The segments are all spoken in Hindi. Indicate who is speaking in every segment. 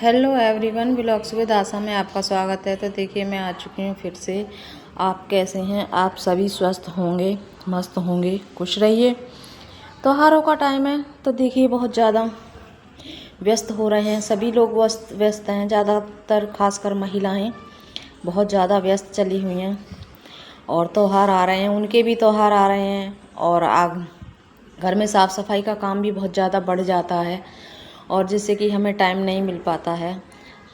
Speaker 1: हेलो एवरीवन, ब्लॉग्स विद आशा में आपका स्वागत है। तो देखिए मैं आ चुकी हूँ फिर से। आप कैसे हैं? आप सभी स्वस्थ होंगे, मस्त होंगे, खुश रहिए। त्योहारों का टाइम है तो देखिए बहुत ज़्यादा व्यस्त हो रहे हैं, सभी लोग व्यस्त हैं। ज़्यादातर खासकर महिलाएं बहुत ज़्यादा व्यस्त चली हुई हैं। और त्यौहार आ रहे हैं, उनके भी त्यौहार आ रहे हैं और घर में साफ़ सफाई का काम भी बहुत ज़्यादा बढ़ जाता है और जिससे कि हमें टाइम नहीं मिल पाता है।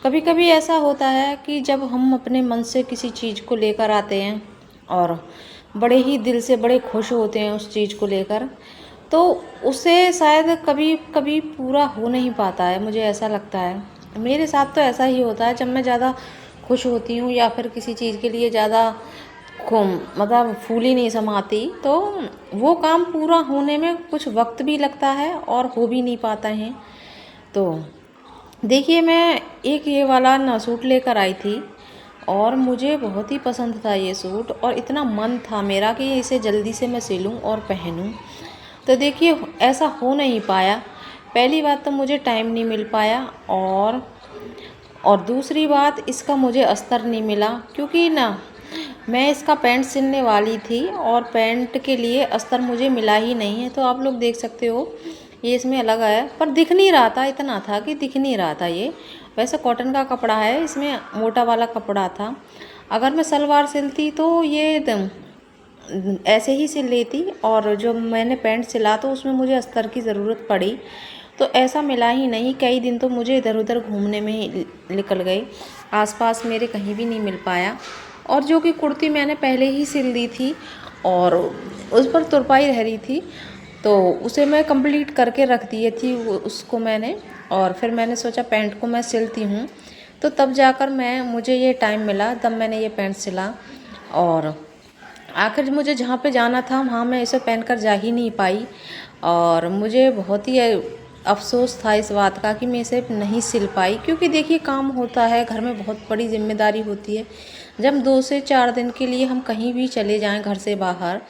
Speaker 1: कभी कभी ऐसा होता है कि जब हम अपने मन से किसी चीज़ को लेकर आते हैं और बड़े ही दिल से बड़े खुश होते हैं उस चीज़ को लेकर, तो उसे शायद कभी कभी पूरा हो नहीं पाता है। मुझे ऐसा लगता है, मेरे साथ तो ऐसा ही होता है। जब मैं ज़्यादा खुश होती हूँ या फिर किसी चीज़ के लिए ज़्यादा मतलब फूली नहीं समाती, तो वो काम पूरा होने में कुछ वक्त भी लगता है और हो भी नहीं पाता है। तो देखिए मैं एक ये वाला ना सूट लेकर आई थी और मुझे बहुत ही पसंद था ये सूट और इतना मन था मेरा कि इसे जल्दी से मैं सिलूं और पहनूं। तो देखिए ऐसा हो नहीं पाया। पहली बात तो मुझे टाइम नहीं मिल पाया और दूसरी बात इसका मुझे अस्तर नहीं मिला, क्योंकि ना मैं इसका पैंट सिलने वाली थी और पैंट के लिए अस्तर मुझे मिला ही नहीं है। तो आप लोग देख सकते हो ये इसमें अलग है, पर दिख नहीं रहा था, इतना था कि दिख नहीं रहा था। ये वैसे कॉटन का कपड़ा है, इसमें मोटा वाला कपड़ा था। अगर मैं सलवार सिलती तो ये ऐसे ही सिल लेती, और जो मैंने पैंट सिला तो उसमें मुझे अस्तर की ज़रूरत पड़ी, तो ऐसा मिला ही नहीं। कई दिन तो मुझे इधर उधर घूमने में ही निकल गई, आसपास मेरे कहीं भी नहीं मिल पाया। और जो कि कुर्ती मैंने पहले ही सिल दी थी और उस पर तुरपाई रह रही थी, तो उसे मैं कंप्लीट करके रख दिए थी उसको मैंने। और फिर मैंने सोचा पैंट को मैं सिलती हूँ, तो तब जाकर मुझे ये टाइम मिला, तब मैंने ये पैंट सिला। और आखिर मुझे जहाँ पे जाना था वहाँ मैं इसे पहनकर जा ही नहीं पाई और मुझे बहुत ही अफसोस था इस बात का कि मैं इसे नहीं सिल पाई। क्योंकि देखिए काम होता है, घर में बहुत बड़ी जिम्मेदारी होती है। जब 2 से 4 दिन के लिए हम कहीं भी चले जाएं घर से बाहर,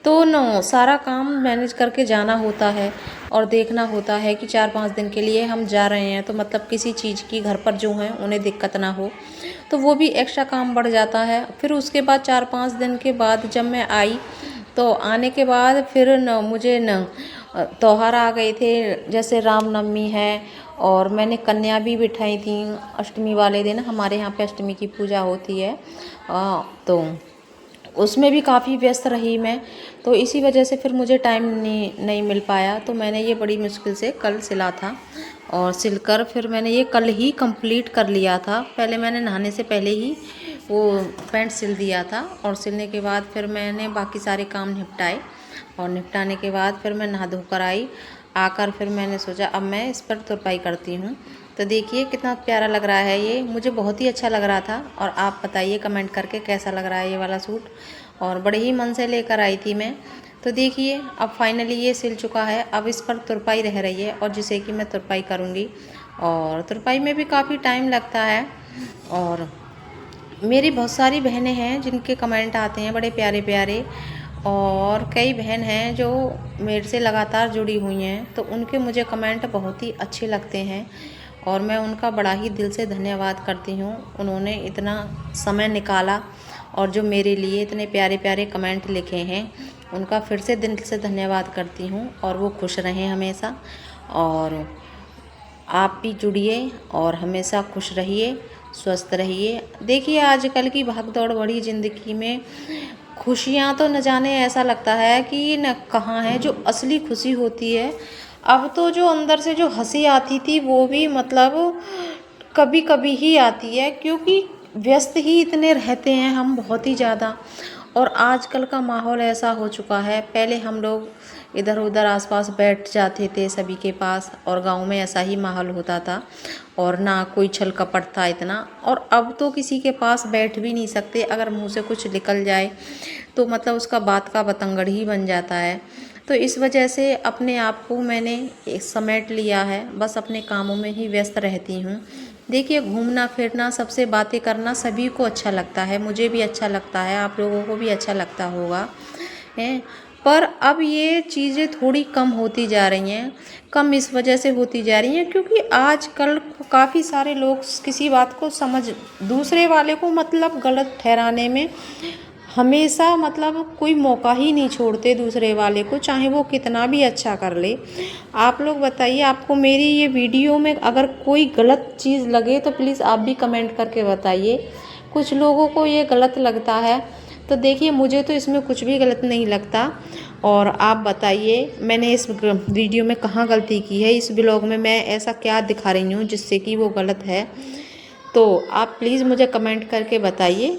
Speaker 1: तो न सारा काम मैनेज करके जाना होता है और देखना होता है कि 4-5 दिन के लिए हम जा रहे हैं, तो मतलब किसी चीज़ की घर पर जो है उन्हें दिक्कत ना हो, तो वो भी एक्स्ट्रा काम बढ़ जाता है। फिर उसके बाद 4-5 दिन के बाद जब मैं आई, तो आने के बाद फिर मुझे त्योहार आ गए थे, जैसे रामनवमी है और मैंने कन्या भी बिठाई थी। अष्टमी वाले दिन हमारे यहाँ पे अष्टमी की पूजा होती है, तो उसमें भी काफ़ी व्यस्त रही मैं। तो इसी वजह से फिर मुझे टाइम नहीं मिल पाया। तो मैंने ये बड़ी मुश्किल से कल सिला था और सिलकर फिर मैंने ये कल ही कंप्लीट कर लिया था। पहले मैंने नहाने से पहले ही वो पैंट सिल दिया था और सिलने के बाद फिर मैंने बाकी सारे काम निपटाए और निपटाने के बाद फिर मैं नहा धोकर आई। आकर फिर मैंने सोचा अब मैं इस पर तुरपाई करती हूँ। तो देखिए कितना प्यारा लग रहा है, ये मुझे बहुत ही अच्छा लग रहा था। और आप बताइए कमेंट करके कैसा लग रहा है ये वाला सूट। और बड़े ही मन से लेकर आई थी मैं। तो देखिए अब फाइनली ये सिल चुका है, अब इस पर तुरपाई रह रही है और जिसे कि मैं तुरपाई करूँगी। और तुरपाई में भी काफ़ी टाइम लगता है। और मेरी बहुत सारी बहनें हैं जिनके कमेंट आते हैं बड़े प्यारे प्यारे, और कई बहन हैं जो मेरे से लगातार जुड़ी हुई हैं, तो उनके मुझे कमेंट बहुत ही अच्छे लगते हैं और मैं उनका बड़ा ही दिल से धन्यवाद करती हूँ। उन्होंने इतना समय निकाला और जो मेरे लिए इतने प्यारे प्यारे कमेंट लिखे हैं, उनका फिर से दिल से धन्यवाद करती हूँ। और वो खुश रहें हमेशा, और आप भी जुड़िए और हमेशा खुश रहिए, स्वस्थ रहिए। देखिए आजकल की भागदौड़ भरी ज़िंदगी में खुशियाँ तो न जाने, ऐसा लगता है कि न कहाँ है जो असली खुशी होती है। अब तो जो अंदर से जो हंसी आती थी वो भी मतलब कभी कभी ही आती है, क्योंकि व्यस्त ही इतने रहते हैं हम बहुत ही ज़्यादा। और आजकल का माहौल ऐसा हो चुका है, पहले हम लोग इधर उधर आसपास बैठ जाते थे सभी के पास, और गांव में ऐसा ही माहौल होता था और ना कोई छल कपट था इतना। और अब तो किसी के पास बैठ भी नहीं सकते, अगर मुंह से कुछ निकल जाए तो मतलब उसका बात का बतंगड़ ही बन जाता है। तो इस वजह से अपने आप को मैंने समेट लिया है, बस अपने कामों में ही व्यस्त रहती हूँ। देखिए घूमना फिरना, सबसे बातें करना सभी को अच्छा लगता है, मुझे भी अच्छा लगता है, आप लोगों को भी अच्छा लगता होगा है। पर अब ये चीज़ें थोड़ी कम होती जा रही हैं। कम इस वजह से होती जा रही हैं क्योंकि आजकल काफ़ी सारे लोग किसी बात को दूसरे वाले को मतलब गलत ठहराने में हमेशा मतलब कोई मौका ही नहीं छोड़ते दूसरे वाले को, चाहे वो कितना भी अच्छा कर ले। आप लोग बताइए, आपको मेरी ये वीडियो में अगर कोई गलत चीज़ लगे तो प्लीज़ आप भी कमेंट करके बताइए। कुछ लोगों को ये गलत लगता है, तो देखिए मुझे तो इसमें कुछ भी गलत नहीं लगता। और आप बताइए मैंने इस वीडियो में कहाँ गलती की है, इस ब्लॉग में मैं ऐसा क्या दिखा रही हूँ जिससे कि वो गलत है। तो आप प्लीज़ मुझे कमेंट करके बताइए।